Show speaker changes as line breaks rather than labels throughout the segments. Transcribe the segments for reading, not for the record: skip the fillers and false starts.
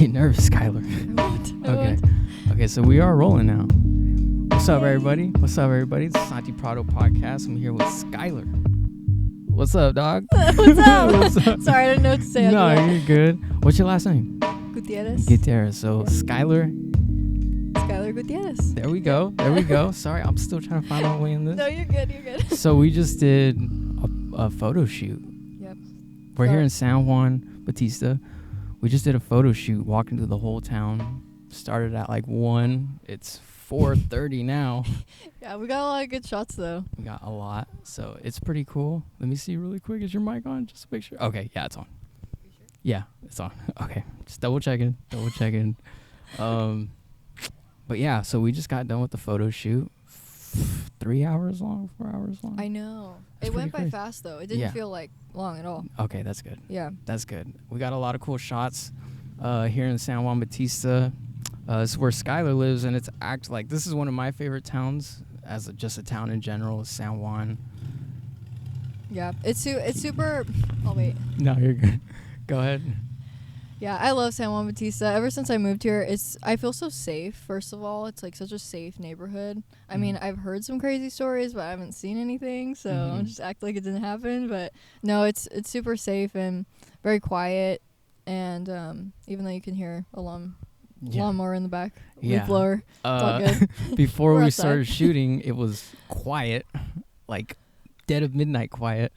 get nervous, Skylar. Okay, so we are rolling now. What's up, everybody? It's the Santi Prado podcast. I'm here with Skylar. What's up, dog?
What's up?
What's up?
Sorry, I didn't know what to say.
No, you're good. What's your last name?
Gutierrez.
So, Skylar
Gutierrez.
There we go. Sorry, I'm still trying to find my way in this.
No, you're good.
So, we just did a photo shoot.
Yep.
We're here in San Juan Bautista. We just did a photo shoot, walking through the whole town. Started at like 1. It's 4:30 now.
Yeah, we got a lot of good shots though.
We got a lot, so it's pretty cool. Let me see really quick. Is your mic on? Just to make sure. Okay, yeah, it's on.
You sure?
Yeah, it's on. Okay, just double checking. But yeah, so we just got done with the photo shoot. 3 hours long, 4 hours long.
I know.
That's
it went
pretty
by
crazy.
fast though. It didn't feel like long at all.
Okay, that's good.
Yeah.
That's good. We got a lot of cool shots here in San Juan Bautista. This is where Skylar lives, and it's this is one of my favorite towns as just a town in general, is San Juan.
Yeah, it's super. Oh wait.
No, you're good. Go ahead.
Yeah, I love San Juan Bautista. Ever since I moved here, I feel so safe. First of all, it's like such a safe neighborhood. I mean, I've heard some crazy stories, but I haven't seen anything, so I'll just act like it didn't happen. But no, it's super safe and very quiet. And even though you can hear a lawnmower in the back, leaf blower, it's all good.
Before we started shooting, it was quiet, like dead of midnight quiet.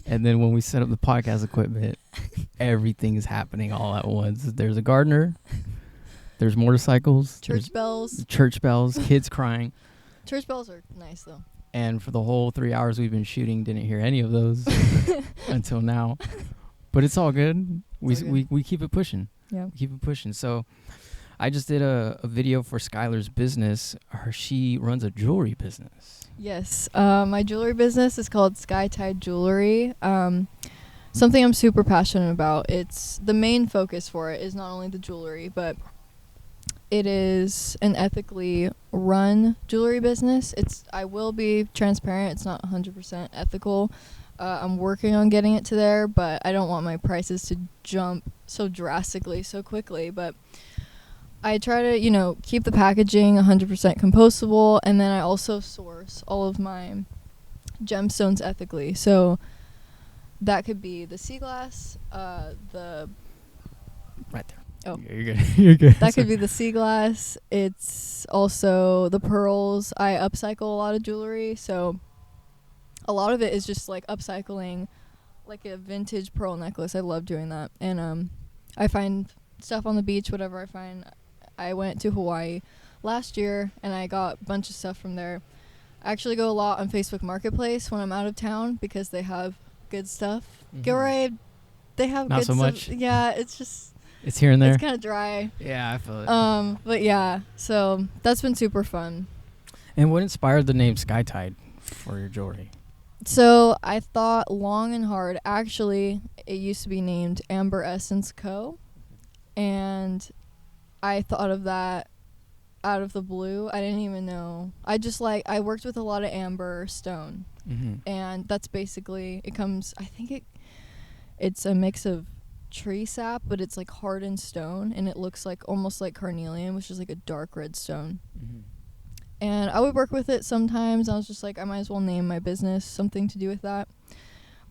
And then when we set up the podcast equipment, everything is happening all at once. There's a gardener, there's motorcycles,
church bells,
kids crying.
Church bells are nice though.
And for the whole 3 hours we've been shooting, didn't hear any of those until now. But it's all good. We keep it pushing.
Yeah.
Keep it pushing. So I just did a video for Skylar's business. She runs a jewelry business.
Yes. My jewelry business is called Skytide Jewelry. Something I'm super passionate about. It's the main focus for it is not only the jewelry, but it is an ethically run jewelry business. I will be transparent. It's not 100% ethical. I'm working on getting it to there, but I don't want my prices to jump so drastically so quickly. But I try to, keep the packaging 100% compostable, and then I also source all of my gemstones ethically. So that could be the sea glass, the...
Right there.
Oh.
You're good.
That could be the sea glass. It's also the pearls. I upcycle a lot of jewelry, so a lot of it is just like upcycling like a vintage pearl necklace. I love doing that. And I find stuff on the beach, whatever I find. I went to Hawaii last year and I got a bunch of stuff from there. I actually go a lot on Facebook Marketplace when I'm out of town because they have good stuff. Gilroy, they have
not
good
so
stuff.
much.
Yeah, it's just...
It's here and there.
It's kind of dry.
Yeah, I feel it.
But yeah, so that's been super fun.
And what inspired the name Skytide for your jewelry?
So I thought long and hard. Actually, it used to be named Amber Essence Co. And I thought of that out of the blue. I didn't even know. I worked with a lot of amber stone. And that's basically, it's a mix of tree sap, but it's like hardened stone, and it looks like almost like carnelian, which is like a dark red stone. And I would work with it sometimes. I was just like, I might as well name my business something to do with that.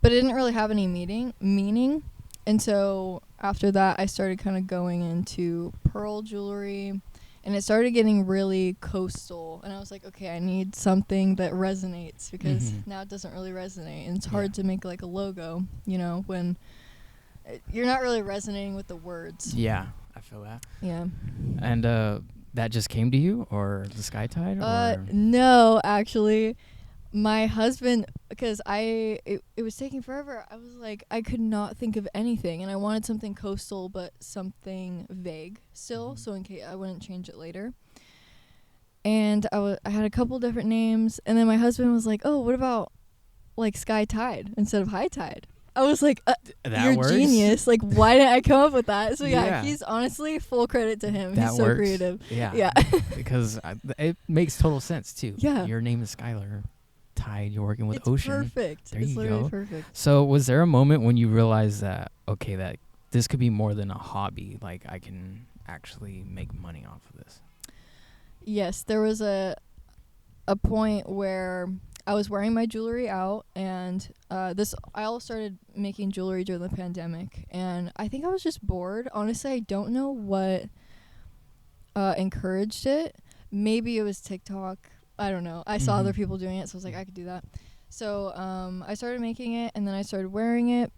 But it didn't really have any meaning. And so after that, I started kind of going into pearl jewelry, and it started getting really coastal. And I was like, okay, I need something that resonates, because now it doesn't really resonate. And it's hard to make like a logo, when you're not really resonating with the words. Yeah,
I feel that.
Yeah.
And that just came to you, or the Skytide?
No, actually. My husband, because it was taking forever. I was like, I could not think of anything, and I wanted something coastal, but something vague still, so in case I wouldn't change it later. And I had a couple different names, and then my husband was like, oh, what about like Sky Tide instead of High Tide? I was like, you're
works.
Genius. Like, why didn't I come up with that? So yeah, he's honestly full credit to him.
That
he's so
works.
creative.
Yeah. Because it makes total sense too.
Yeah.
Your name is Skylar. Tide. You're working with
it's
ocean.
Perfect.
There
it's
you
literally
go.
Perfect.
So was there a moment when you realized that that this could be more than a hobby? Like I can actually make money off of this?
Yes, there was a point where I was wearing my jewelry out, and I all started making jewelry during the pandemic, and I think I was just bored. Honestly, I don't know what encouraged it. Maybe it was TikTok. I don't know. I saw other people doing it, so I was like, I could do that. So I started making it, and then I started wearing it,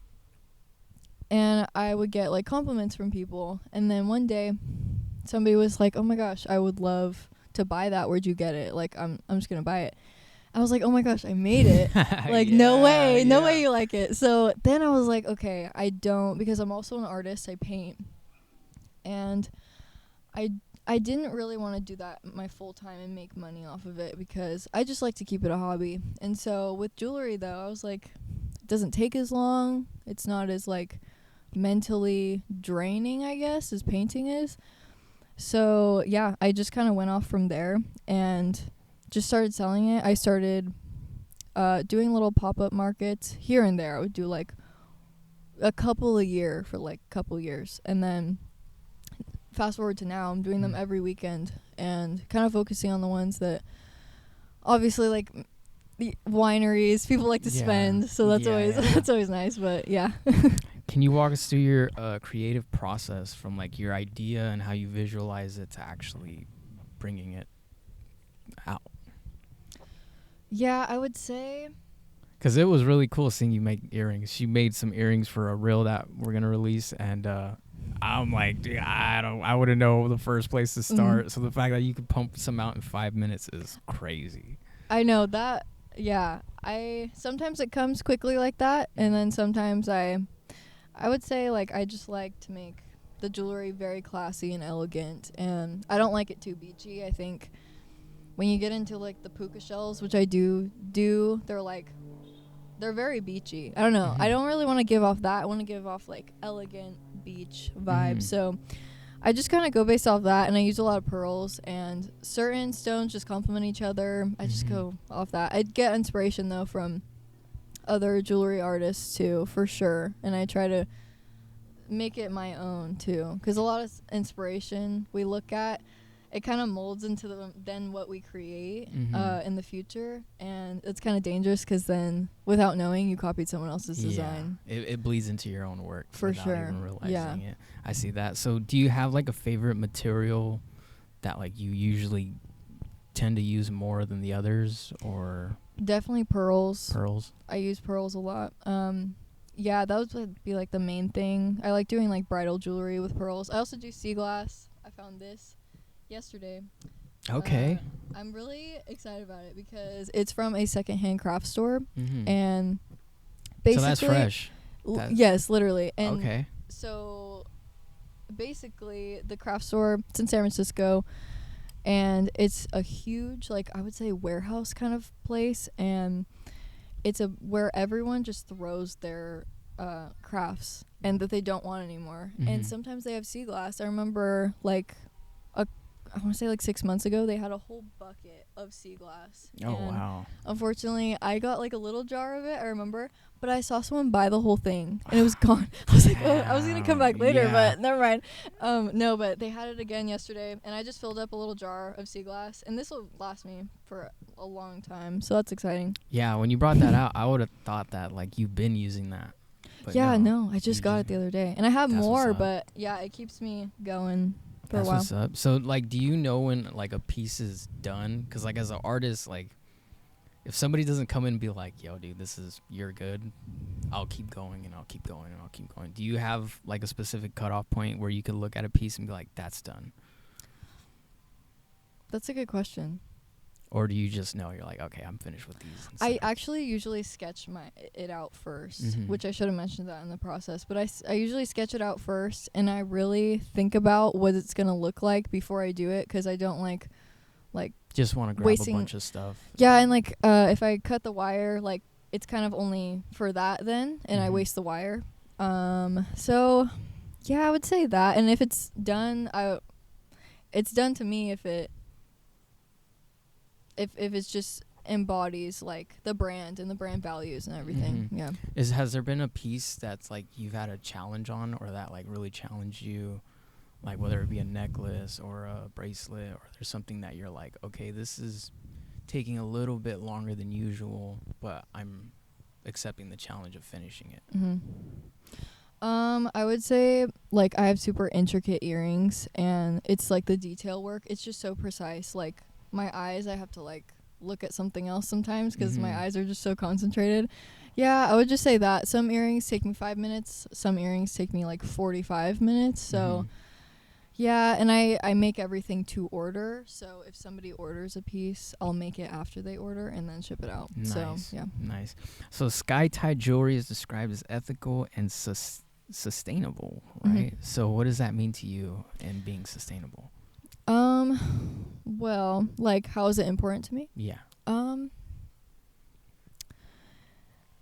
and I would get like compliments from people. And then one day, somebody was like, "Oh my gosh, I would love to buy that. Where'd you get it? Like, I'm just gonna buy it." I was like, "Oh my gosh, I made it!" Like, no way you like it. So then I was like, okay, I don't, because I'm also an artist. I paint, and I didn't really want to do that my full time and make money off of it, because I just like to keep it a hobby. And so with jewelry though, I was like, it doesn't take as long. It's not as like mentally draining, I guess, as painting is. So yeah, I just kind of went off from there and just started selling it. I started doing little pop-up markets here and there. I would do like a couple a year for like a couple years, and then fast forward to now, I'm doing them every weekend and kind of focusing on the ones that obviously like the wineries people like to spend. So that's that's always nice. But yeah.
Can you walk us through your creative process from like your idea and how you visualize it to actually bringing it out?
Yeah, I would say,
because it was really cool seeing you make earrings. She made some earrings for a reel that we're gonna release, and I'm like, dude, I wouldn't know the first place to start. So the fact that you could pump some out in 5 minutes is crazy.
I know that. Yeah, sometimes it comes quickly like that, and then sometimes I would say like I just like to make the jewelry very classy and elegant, and I don't like it too beachy. I think when you get into like the puka shells, which I do, they're very beachy. I don't know. I don't really want to give off that. I want to give off like elegant beach vibes. So I just kind of go based off that, and I use a lot of pearls, and certain stones just complement each other. I just go off that. I get inspiration though from other jewelry artists too, for sure, and I try to make it my own too, because a lot of inspiration we look at, it kind of molds into then what we create in the future, and it's kind of dangerous because then without knowing you copied someone else's design.
It bleeds into your own work
for
without
sure.
Even realizing it. I see that. So do you have like a favorite material that like you usually tend to use more than the others, or?
Definitely pearls.
Pearls.
I use pearls a lot. Yeah, that would be like the main thing. I like doing like bridal jewelry with pearls. I also do sea glass. I found this yesterday.
Okay.
I'm really excited about it because it's from a secondhand craft store, and basically,
so that's fresh.
Yes, literally. And
okay.
So basically, the craft store, it's in San Francisco, and it's a huge, like I would say, warehouse kind of place, and it's where everyone just throws their crafts and that they don't want anymore. And sometimes they have sea glass. I remember like I want to say like 6 months ago, they had a whole bucket of sea glass.
Oh, wow.
Unfortunately, I got like a little jar of it, I remember, but I saw someone buy the whole thing and it was gone. I was like, oh, I was going to come back later, but never mind. No, but they had it again yesterday, and I just filled up a little jar of sea glass, and this will last me for a long time, so that's exciting.
Yeah, when you brought that out, I would have thought that like you've been using that. But
yeah, no, I just got it the other day, and I have more, but yeah, it keeps me going.
That's what's up. So, like, do you know when, like, a piece is done? Because, like, as an artist, like, if somebody doesn't come in and be like, yo, dude, you're good, I'll keep going and I'll keep going and I'll keep going. Do you have, like, a specific cutoff point where you could look at a piece and be like, that's done?
That's a good question.
Or do you just know, you're like, okay, I'm finished with these?
I actually usually sketch it out first, which I should have mentioned that in the process. But I usually sketch it out first, and I really think about what it's going to look like before I do it, because I don't like
just want to grab a bunch of stuff.
Yeah, and like if I cut the wire, like it's kind of only for that then, and I waste the wire. So yeah, I would say that. And if it's done, it's done to me if it's just embodies like the brand and the brand values and everything. Yeah.
Has there been a piece that's like you've had a challenge on, or that like really challenged you like whether it be a necklace or a bracelet, or there's something that you're like, okay, this is taking a little bit longer than usual, but I'm accepting the challenge of finishing it?
I would say, like, I have super intricate earrings, and it's like the detail work. It's just so precise. Like, my eyes, I have to like look at something else sometimes because my eyes are just so concentrated. Yeah, I would just say that some earrings take me 5 minutes. Some earrings take me like 45 minutes. So yeah, and I make everything to order. So if somebody orders a piece, I'll make it after they order and then ship it out.
Nice.
So yeah.
Nice. So sky tie jewelry is described as ethical and sustainable, right? So what does that mean to you in being sustainable?
Well, like, how is it important to me?
Yeah.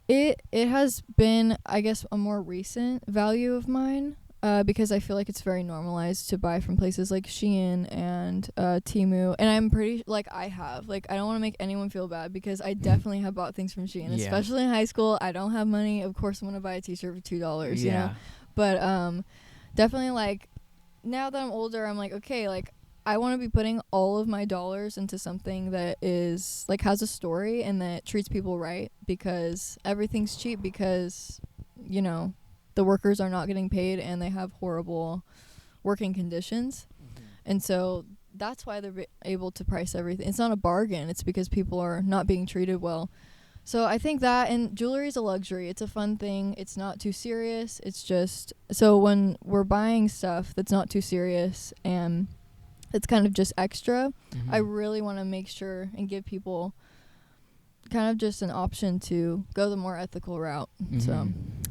It has been, I guess, a more recent value of mine, because I feel like it's very normalized to buy from places like Shein and Temu, and I'm pretty, like, I don't want to make anyone feel bad because I definitely have bought things from Shein, especially in high school. I don't have money. Of course, I'm going to buy a t-shirt for $2, you know? But definitely, like, now that I'm older, I'm like, okay, like, I want to be putting all of my dollars into something that is, like, has a story and that treats people right, because everything's cheap because, you know, the workers are not getting paid and they have horrible working conditions. And so that's why they're able to price everything. It's not a bargain. It's because people are not being treated well. So I think that, and jewelry is a luxury. It's a fun thing. It's not too serious. It's just, so when we're buying stuff that's not too serious and it's kind of just extra, I really want to make sure and give people kind of just an option to go the more ethical route. So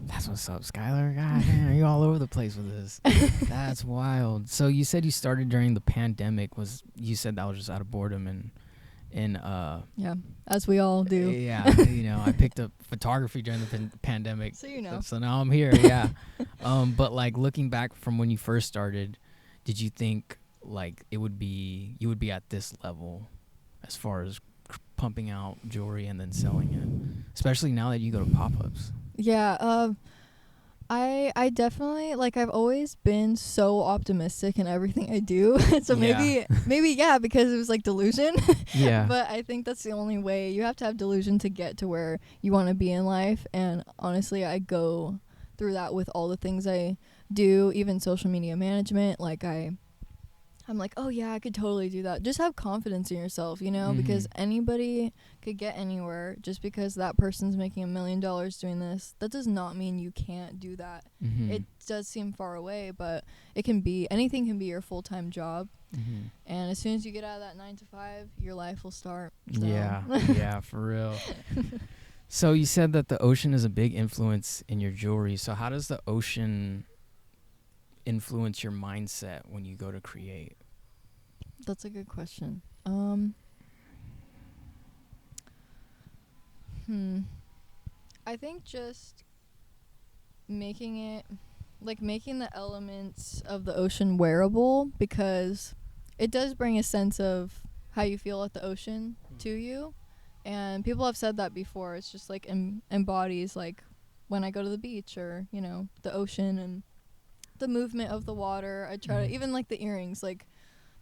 that's what's up, Skylar. God damn, you're all over the place with this. That's wild. So you said you started during the pandemic. You said that was just out of boredom and
yeah, as we all do.
Yeah, you know, I picked up photography during the pandemic.
So you know.
So now I'm here. Yeah. But like looking back from when you first started, did you think like you would be at this level as far as pumping out jewelry and then selling it, especially now that you go to pop-ups?
Yeah, I definitely, like, I've always been so optimistic in everything I do. So maybe yeah, because it was like delusion.
Yeah.
But I think that's the only way. You have to have delusion to get to where you want to be in life, and honestly, I go through that with all the things I do, even social media management. Like, I'm like, oh yeah, I could totally do that. Just have confidence in yourself, you know, because anybody could get anywhere. Just because that person's making $1 million doing this, that does not mean you can't do that. It does seem far away, but it can be, anything can be your full-time job. And as soon as you get out of that 9 to 5, your life will start. So.
Yeah, for real. So you said that the ocean is a big influence in your jewelry. So how does the ocean influence your mindset when you go to create?
That's a good question. I think just making the elements of the ocean wearable, because it does bring a sense of how you feel at the ocean to you. And people have said that before. It's just like embodies, like, when I go to the beach or, you know, the ocean and the movement of the water. I try to, even like the earrings, like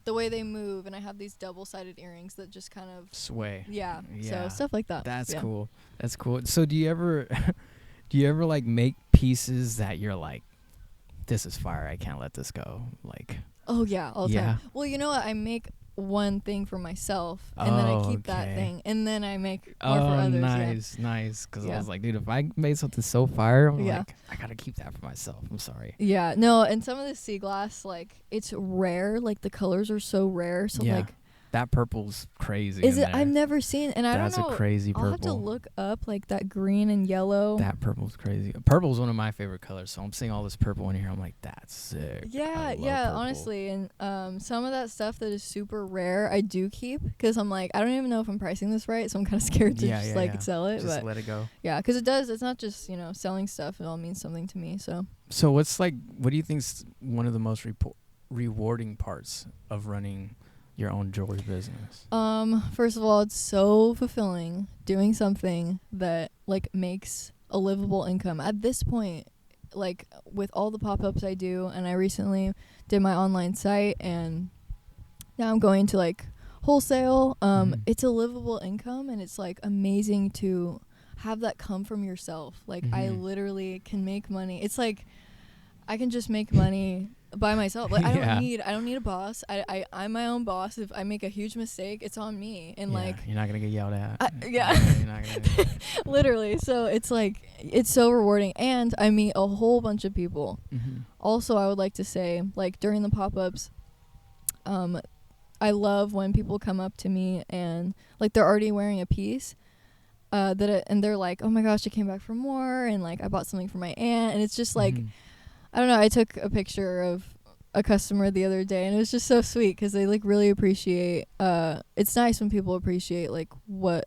the way they move, and I have these double-sided earrings that just kind of
sway.
Yeah. So stuff like that.
That's cool. That's cool. So do you ever like make pieces that you're like, this is fire, I can't let this go? Like,
oh yeah, all the time. Well, you know what? I make one thing for myself, and then I keep that thing, and then I make more for others.
Nice. Because I was like, dude, if I made something so fire, I'm like, I gotta keep that for myself. I'm sorry.
Yeah, no, and some of the sea glass, like, it's rare. Like, the colors are so rare. So like,
that purple's crazy.
Is it? I've never seen, and I don't know.
That's a crazy purple.
I'll have to look up, like, that green and yellow.
That purple's crazy. Purple's one of my favorite colors, so I'm seeing all this purple in here. I'm like, that's sick.
Yeah, purple. Honestly, and some of that stuff that is super rare, I do keep, because I'm like, I don't even know if I'm pricing this right, so I'm kind of scared to sell it.
Just
but
let it go.
Yeah, because it's not just, you know, selling stuff. It all means something to me. So
what do you think's one of the most rewarding parts of running your own jewelry business?
First of all, it's so fulfilling doing something that, like, makes a livable income. At this point, like with all the pop-ups I do, and I recently did my online site, and now I'm going to like wholesale. It's a livable income, and it's like amazing to have that come from yourself. Like I literally can make money. It's like I can just make money by myself. Like I don't need a boss. I'm my own boss. If I make a huge mistake, it's on me. And like
you're not gonna get yelled at.
You're not
gonna
literally. So it's like it's so rewarding, and I meet a whole bunch of people. Also, I would like to say, like during the pop-ups, I love when people come up to me and like they're already wearing a piece. And they're like, oh my gosh, I came back for more, and like I bought something for my aunt, and it's just like I don't know, I took a picture of a customer the other day, and it was just so sweet because they like really appreciate it's nice when people appreciate like what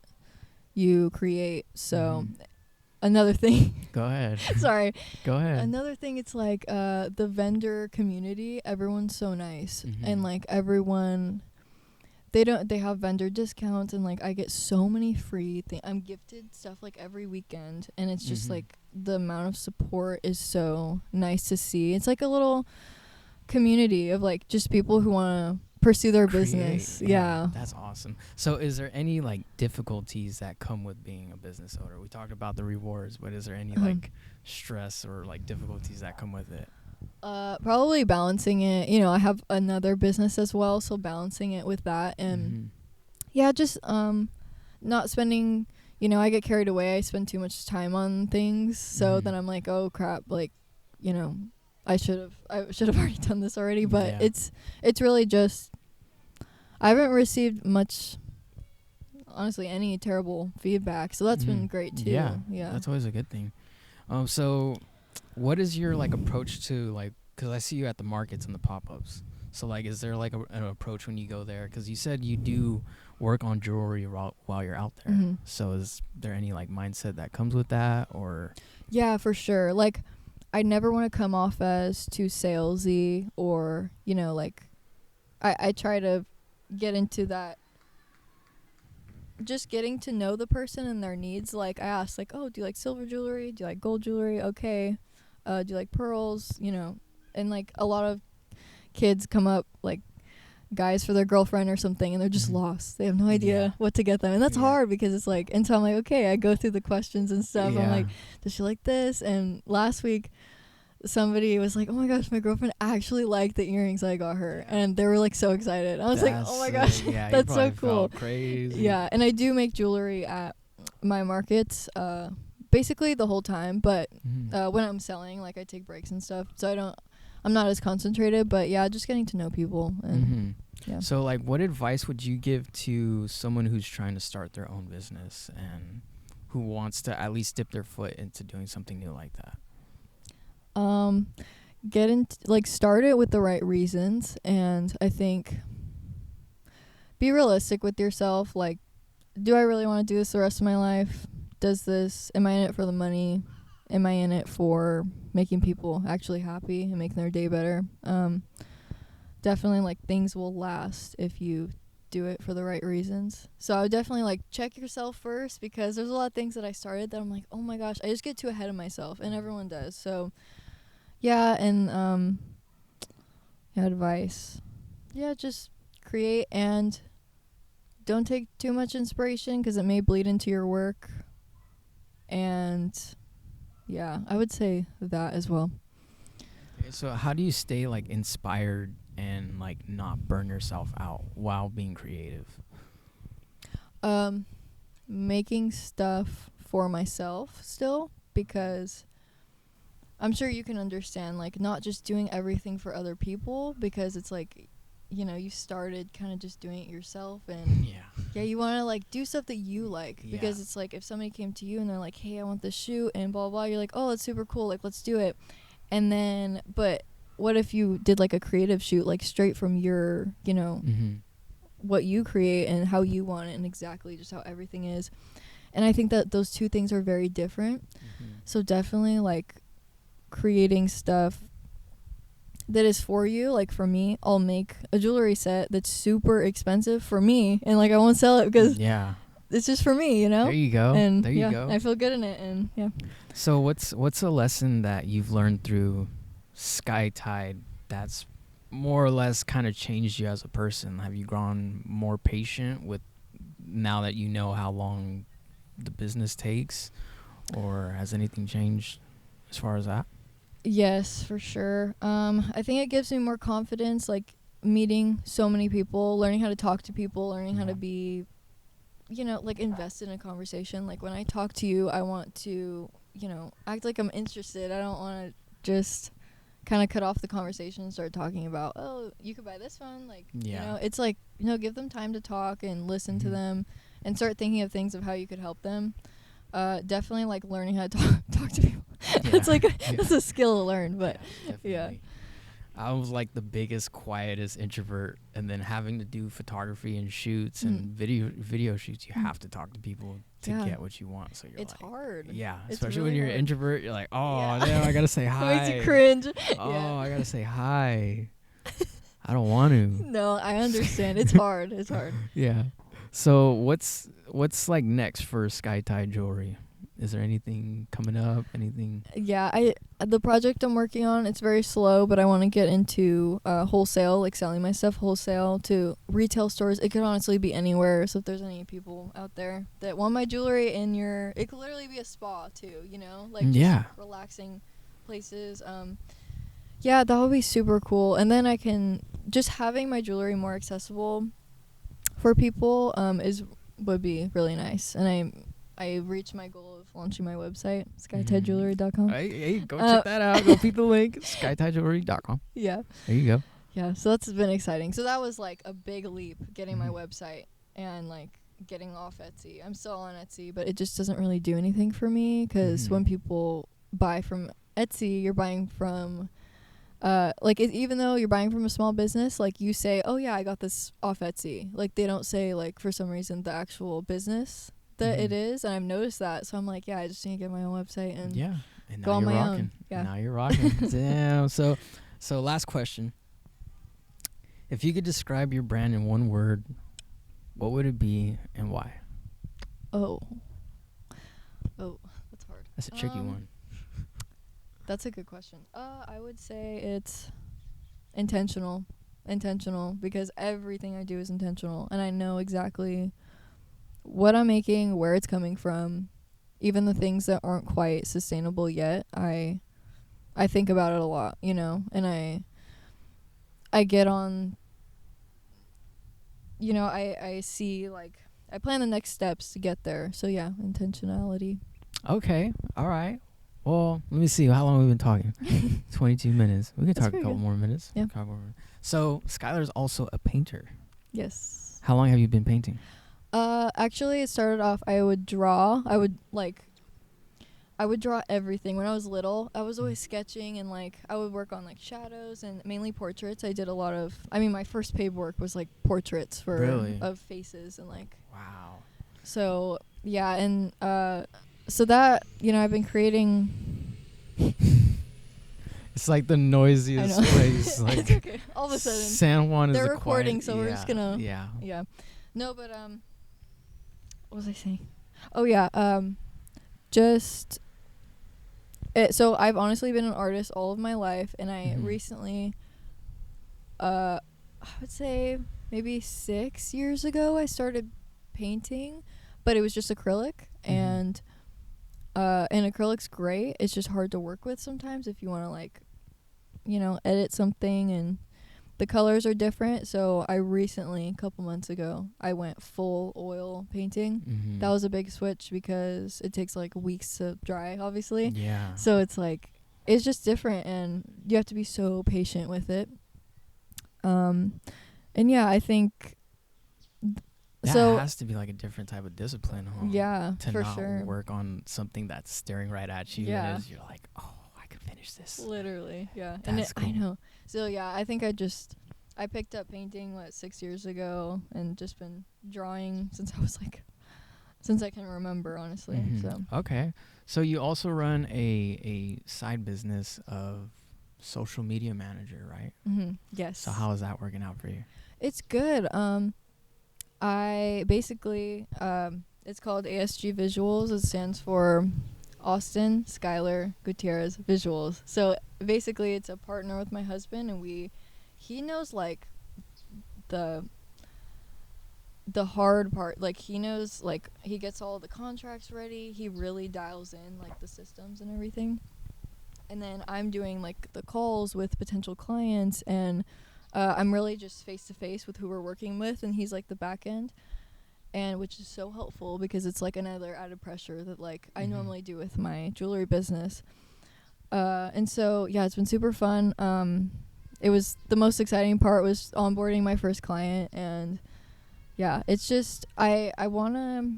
you create. So another thing
go ahead.
Sorry,
go ahead.
Another thing, it's like the vendor community, everyone's so nice, and like everyone, they have vendor discounts, and like I get so many free things. I'm gifted stuff like every weekend, and it's just like the amount of support is so nice to see. It's like a little community of like just people who want to pursue their business. Yeah,
that's awesome. So is there any like difficulties that come with being a business owner? We talked about the rewards, but is there any like stress or like difficulties that come with it?
Probably balancing it. You know, I have another business as well, so balancing it with that, and just not spending, you know, I get carried away. I spend too much time on things, so then I'm like, oh crap, like, you know, I should have already done this already. But it's really just, I haven't received much, honestly, any terrible feedback, so that's been great too. Yeah,
that's always a good thing. So what is your like approach to like, because I see you at the markets and the pop-ups, so like is there like an approach when you go there, because you said you do work on jewelry while you're out there, so is there any like mindset that comes with that? Or
yeah, for sure. Like I never want to come off as too salesy, or you know, like I try to get into that, just getting to know the person and their needs. Like I ask like, oh, do you like silver jewelry? Do you like gold jewelry? Okay. Do you like pearls? You know, and like a lot of kids come up, like guys for their girlfriend or something, and they're just lost. They have no idea what to get them, and that's hard because it's like, and so I'm like, okay, I go through the questions and stuff. I'm like, does she like this? And last week somebody was like, oh my gosh, my girlfriend actually liked the earrings I got her, and they were like so excited. I was like, oh my gosh, that's so cool.
Crazy.
Yeah, and I do make jewelry at my markets basically the whole time, but when I'm selling, like I take breaks and stuff, so I'm not as concentrated. But yeah, just getting to know people. And
so like what advice would you give to someone who's trying to start their own business and who wants to at least dip their foot into doing something new like that?
Get into, like, start it with the right reasons, and I think be realistic with yourself. Like, do I really want to do this the rest of my life? Am I in it for the money? Am I in it for making people actually happy and making their day better? Definitely, like, things will last if you do it for the right reasons. So I would definitely, like, check yourself first, because there's a lot of things that I started that I'm like, oh my gosh, I just get too ahead of myself, and everyone does. So yeah, and advice. Yeah, just create, and don't take too much inspiration because it may bleed into your work. And yeah, I would say that as well.
So how do you stay like inspired and like not burn yourself out while being creative?
Making stuff for myself still, because I'm sure you can understand, like, not just doing everything for other people, because it's like, you know, you started kind of just doing it yourself, and you want to like do stuff that you like, because it's like if somebody came to you and they're like, hey, I want this shoot and blah blah, you're like, oh, that's super cool, like let's do it. And then, but what if you did like a creative shoot, like straight from your, you know, what you create and how you want it, and exactly just how everything is. And I think that those two things are very different. So definitely like creating stuff that is for you. Like for me, I'll make a jewelry set that's super expensive for me, and like I won't sell it because it's just for me, you know.
There you go.
And
there you go.
I feel good in it, and yeah.
So what's a lesson that you've learned through SkyTide that's more or less kind of changed you as a person? Have you grown more patient with now that you know how long the business takes, or has anything changed as far as that?
Yes, for sure. I think it gives me more confidence, like meeting so many people, learning how to talk to people, learning how to be, like invested in a conversation. Like when I talk to you, I want to, act like I'm interested. I don't want to just kind of cut off the conversation and start talking about, oh, you could buy this one. Like, it's like, give them time to talk and listen to them and start thinking of things of how you could help them. Definitely like learning how to talk to people. It's like it's a skill to learn, but yeah.
I was like the biggest, quietest introvert, and then having to do photography and shoots and video shoots, you have to talk to people to get what you want. So
it's hard.
Yeah,
it's
especially
really
when you're
hard.
an introvert, you're like, oh, damn, I gotta say hi.
Makes you cringe.
I gotta say hi. I don't want to.
No, I understand. It's hard. It's hard.
Yeah. So what's like next for SkyTide Jewelry? Is there anything coming up? Anything?
Yeah, the project I'm working on, it's very slow, but I want to get into wholesale, like selling my stuff wholesale to retail stores. It could honestly be anywhere. So if there's any people out there that want my jewelry it could literally be a spa too, like just relaxing places. Yeah, that would be super cool. And then I can just having my jewelry more accessible for people would be really nice. And I reached my goal of launching my website, skytidejewelry.com.
Hey, go check that out. Go peep the link, skytidejewelry.com.
Yeah.
There you go.
Yeah, so that's been exciting. So that was like a big leap, getting my website and like getting off Etsy. I'm still on Etsy, but it just doesn't really do anything for me because when people buy from Etsy, you're buying from even though you're buying from a small business, like you say, oh yeah, I got this off Etsy. Like they don't say like for some reason the actual business that it is, and I've noticed that. So I'm like, yeah, I just need to get my own website and go on my own. Yeah.
Now you're rocking. Damn. So last question. If you could describe your brand in one word, what would it be and why?
Oh, that's hard.
That's a tricky one.
That's a good question. I would say it's intentional, because everything I do is intentional, and I know exactly what I'm making, where it's coming from, even the things that aren't quite sustainable yet. I think about it a lot, and I get on, I see, like, I plan the next steps to get there. So yeah, intentionality.
Okay. All right. Well, let me see. How long have we been talking? 22 minutes. We can talk a couple more minutes.
Yeah.
So Skylar's also a painter.
Yes.
How long have you been painting?
Actually, it started off, I would draw everything. When I was little, I was always sketching, and like I would work on like shadows and mainly portraits. I did a lot of, my first paid work was like portraits of faces and like.
Wow.
So yeah, and so that, I've been creating.
It's like the noisiest place. Like
it's okay. All of a sudden,
San Juan is
they're
a
recording,
quiet,
so we're just gonna.
Yeah.
No, but what was I saying? Oh yeah, just. So I've honestly been an artist all of my life, and I recently, I would say maybe 6 years ago, I started painting, but it was just acrylic, and acrylic's great. It's just hard to work with sometimes if you want to like, edit something, and the colors are different. So I recently, a couple months ago, I went full oil painting. That was a big switch because it takes like weeks to dry, obviously.
Yeah.
So it's like, it's just different, and you have to be so patient with it. And yeah, I think
that has to be like a different type of discipline, huh?
Yeah,
to
for
not
sure.
work on something that's staring right at you.
Yeah.
And you're like, oh, I could finish this.
Literally, yeah.
That's cool.
I know. So yeah, I think I picked up painting 6 years ago, and just been drawing since I can remember, honestly. So
okay, so you also run a side business of social media manager, right?
Yes.
So how is that working out for you?
It's good. I basically It's called ASG Visuals. It stands for Austin Skylar Gutierrez Visuals. So basically, it's a partner with my husband, and he knows like the hard part. Like he knows, like he gets all the contracts ready. He really dials in like the systems and everything. And then I'm doing like the calls with potential clients, and I'm really just face to face with who we're working with, and he's like the back end. And which is so helpful because it's like another added pressure that like I normally do with my jewelry business. And so yeah, it's been super fun. It was the most exciting part was onboarding my first client, and yeah, it's just I want to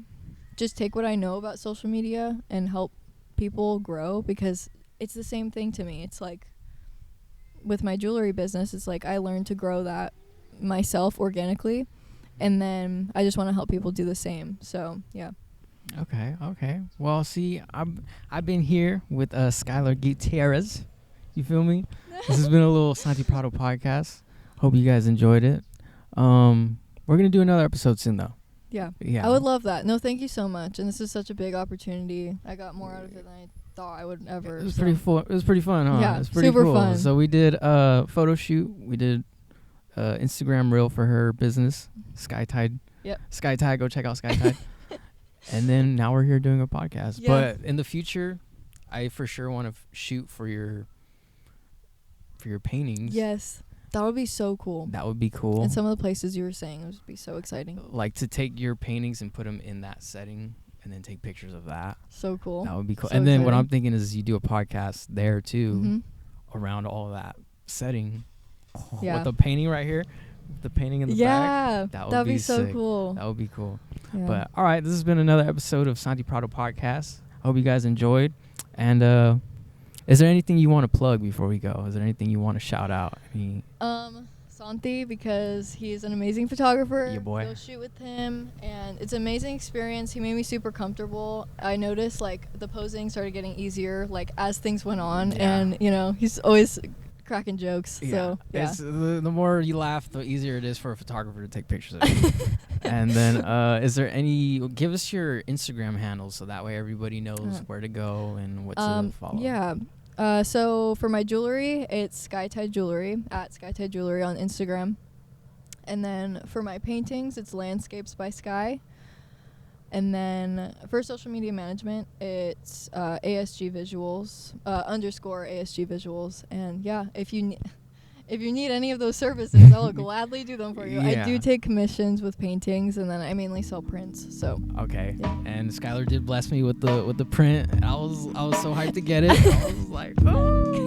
just take what I know about social media and help people grow, because it's the same thing to me. It's like with my jewelry business, it's like I learned to grow that myself organically. And then I just want to help people do the same. So, yeah.
Okay. Well, see, I've been here with Skylar Gutierrez. You feel me? This has been a little Santi Prado podcast. Hope you guys enjoyed it. We're going to do another episode soon, though.
Yeah. I would love that. No, thank you so much. And this is such a big opportunity. I got more out of it than I thought I would ever.
It was pretty fun. It was pretty fun, huh?
Yeah,
it was pretty
super
cool.
fun.
So we did a photo shoot. We did Instagram reel for her business, SkyTide.
Yep.
SkyTide, go check out SkyTide. And then now we're here doing a podcast.
Yeah.
But in the future, I for sure want to shoot for your paintings.
Yes. That would be so cool.
That would be cool.
And some of the places you were saying would be so exciting.
Like to take your paintings and put them in that setting and then take pictures of that.
So cool.
That would be cool.
So
and then what
exciting.
I'm thinking is you do a podcast there too, around all of that setting.
Yeah.
With the painting right here, the painting in the back.
That'd be so
sick.
cool.
That would be cool.
Yeah.
But all right, this has been another episode of Santi Prado Podcast. I hope you guys enjoyed. And is there anything you want to plug before we go? Is there anything you want to shout out?
Santi, because he's an amazing photographer.
Your boy.
Go shoot with him, and it's an amazing experience. He made me super comfortable. I noticed like the posing started getting easier like as things went on, and you know he's always cracking jokes.
Yeah.
So yeah.
It's, the more you laugh, the easier it is for a photographer to take pictures of you. And then is there give us your Instagram handles so that way everybody knows where to go and what to follow.
Yeah. So for my jewelry, it's SkyTide Jewelry, at SkyTide Jewelry on Instagram. And then for my paintings, it's Landscapes by Sky. And then for social media management, it's ASG Visuals, _ ASG Visuals. And yeah, if you need any of those services, I will gladly do them for you.
Yeah.
I do take commissions with paintings, and then I mainly sell prints. So
okay,
yeah.
And Skylar did bless me with the print. And I was so hyped to get it. I was like, oh,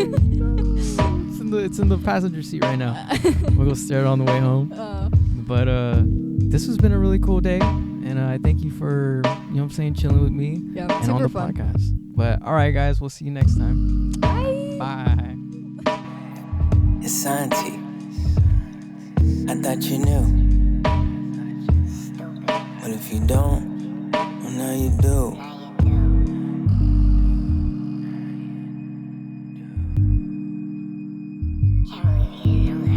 it's in the passenger seat right now. We'll go stare it on the way home. But this has been a really cool day, and I thank you for chilling with me.
Yeah,
and
super
on the
fun.
podcast. But all right, guys, we'll see you next time.
Bye.
Bye.
It's Santi. I thought you knew. But if you don't, well, now you do.
Can we